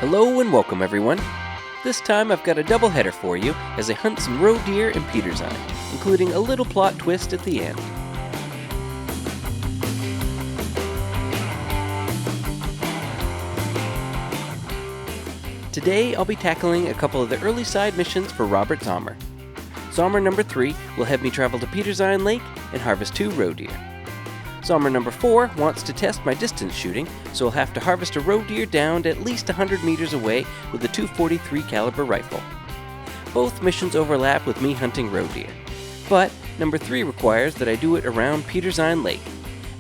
Hello and welcome everyone. This time I've got a double header for you as I hunt some roe deer in Petershain, including a little plot twist at the end. Today I'll be tackling a couple of the early side missions for Robert Sommer. Sommer number 3 will have me travel to Petershain Lake and harvest 2 roe deer. Sommer number 4 wants to test my distance shooting, so I'll have to harvest a roe deer downed at least 100 meters away with a .243 caliber rifle. Both missions overlap with me hunting roe deer, but number 3 requires that I do it around Petershain Lake,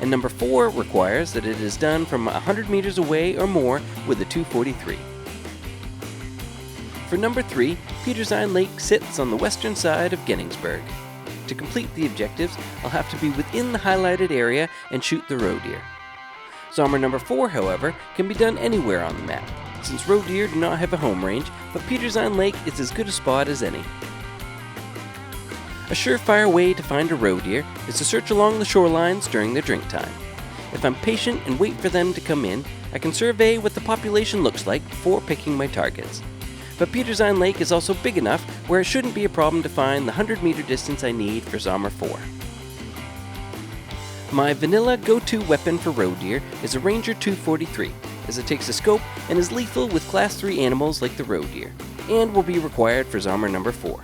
and number 4 requires that it is done from 100 meters away or more with a .243. For number 3, Petershain Lake sits on the western side of Gettysburg. To complete the objectives, I'll have to be within the highlighted area and shoot the roe deer. Sommer number 4, however, can be done anywhere on the map, since roe deer do not have a home range, but Petershain Lake is as good a spot as any. A surefire way to find a roe deer is to search along the shorelines during their drink time. If I'm patient and wait for them to come in, I can survey what the population looks like before picking my targets. But Petershain Lake is also big enough where it shouldn't be a problem to find the 100-meter distance I need for Sommer 4. My vanilla go-to weapon for roe deer is a Ranger .243, as it takes a scope and is lethal with Class 3 animals like the roe deer, and will be required for Sommer number 4.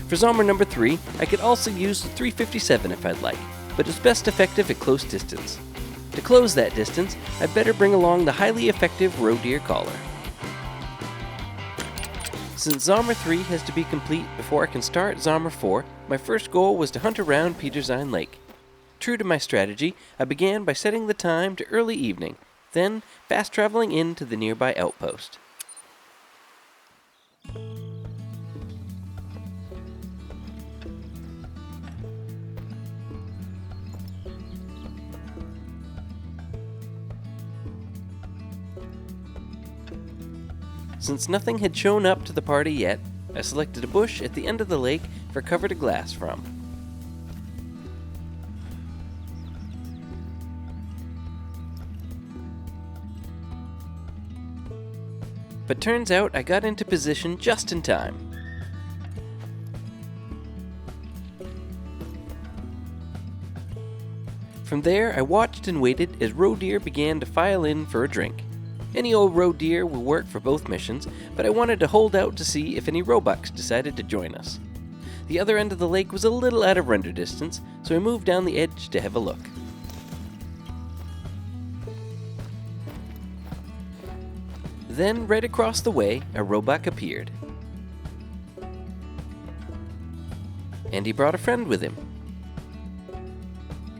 For Sommer number 3, I could also use the .357 if I'd like, but it's best effective at close distance. To close that distance, I'd better bring along the highly effective roe deer collar. Since Sommer 3 has to be complete before I can start Sommer 4, my first goal was to hunt around Petershain Lake. True to my strategy, I began by setting the time to early evening, then fast traveling into the nearby outpost. Since nothing had shown up to the party yet, I selected a bush at the end of the lake for cover to glass from. But turns out I got into position just in time. From there, I watched and waited as roe deer began to file in for a drink. Any old roe deer will work for both missions, but I wanted to hold out to see if any roebucks decided to join us. The other end of the lake was a little out of render distance, so I moved down the edge to have a look. Then, right across the way, a roebuck appeared. And he brought a friend with him.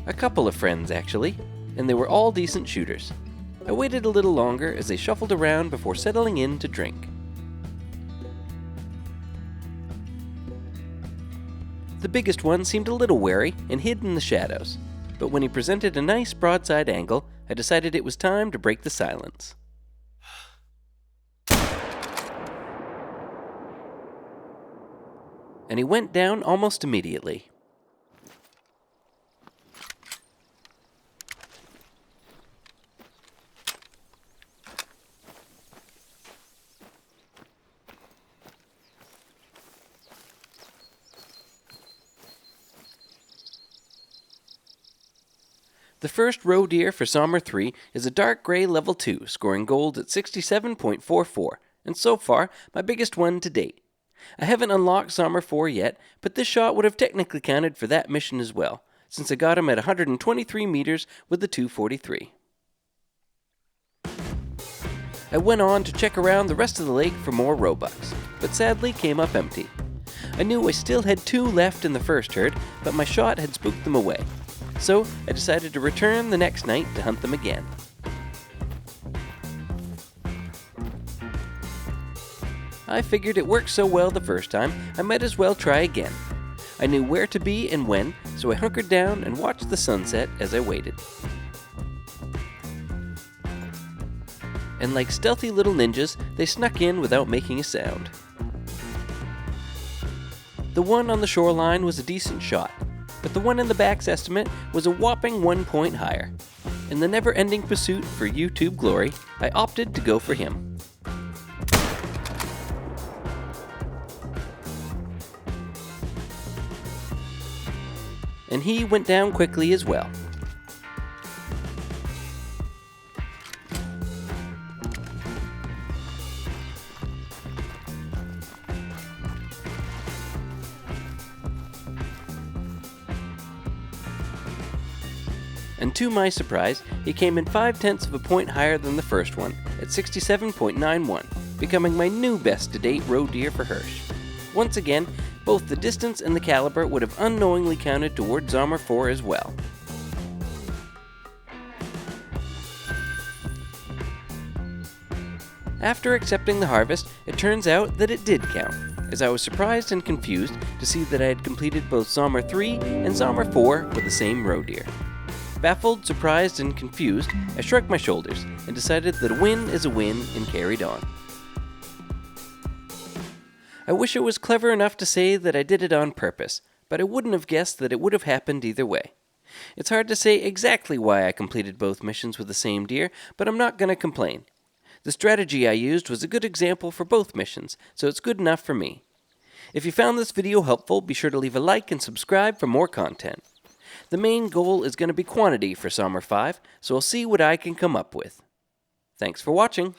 A couple of friends, actually, and they were all decent shooters. I waited a little longer as they shuffled around before settling in to drink. The biggest one seemed a little wary and hid in the shadows, but when he presented a nice broadside angle, I decided it was time to break the silence. And he went down almost immediately. The first roe deer for Sommer 3 is a dark gray level 2, scoring gold at 67.44, and so far, my biggest one to date. I haven't unlocked Sommer 4 yet, but this shot would have technically counted for that mission as well, since I got him at 123 meters with the .243. I went on to check around the rest of the lake for more roebucks, but sadly came up empty. I knew I still had 2 left in the first herd, but my shot had spooked them away. So I decided to return the next night to hunt them again. I figured it worked so well the first time, I might as well try again. I knew where to be and when, so I hunkered down and watched the sunset as I waited. And like stealthy little ninjas, they snuck in without making a sound. The one on the shoreline was a decent shot, but the one in the back's estimate was a whopping 1 point higher. In the never-ending pursuit for YouTube glory, I opted to go for him. and he went down quickly as well. And to my surprise, he came in 0.5 of a point higher than the first one, at 67.91, becoming my new best to date Roe Deer for Hirsch. Once again, both the distance and the caliber would have unknowingly counted toward Sommer 4 as well. After accepting the harvest, it turns out that it did count, as I was surprised and confused to see that I had completed both Sommer 3 and Sommer 4 with the same Roe Deer. Baffled, surprised, and confused, I shrugged my shoulders and decided that a win is a win and carried on. I wish I was clever enough to say that I did it on purpose, but I wouldn't have guessed that it would have happened either way. It's hard to say exactly why I completed both missions with the same deer, but I'm not going to complain. The strategy I used was a good example for both missions, so it's good enough for me. If you found this video helpful, be sure to leave a like and subscribe for more content. The main goal is going to be quantity for Sommer 5, so I'll see what I can come up with. Thanks for watching.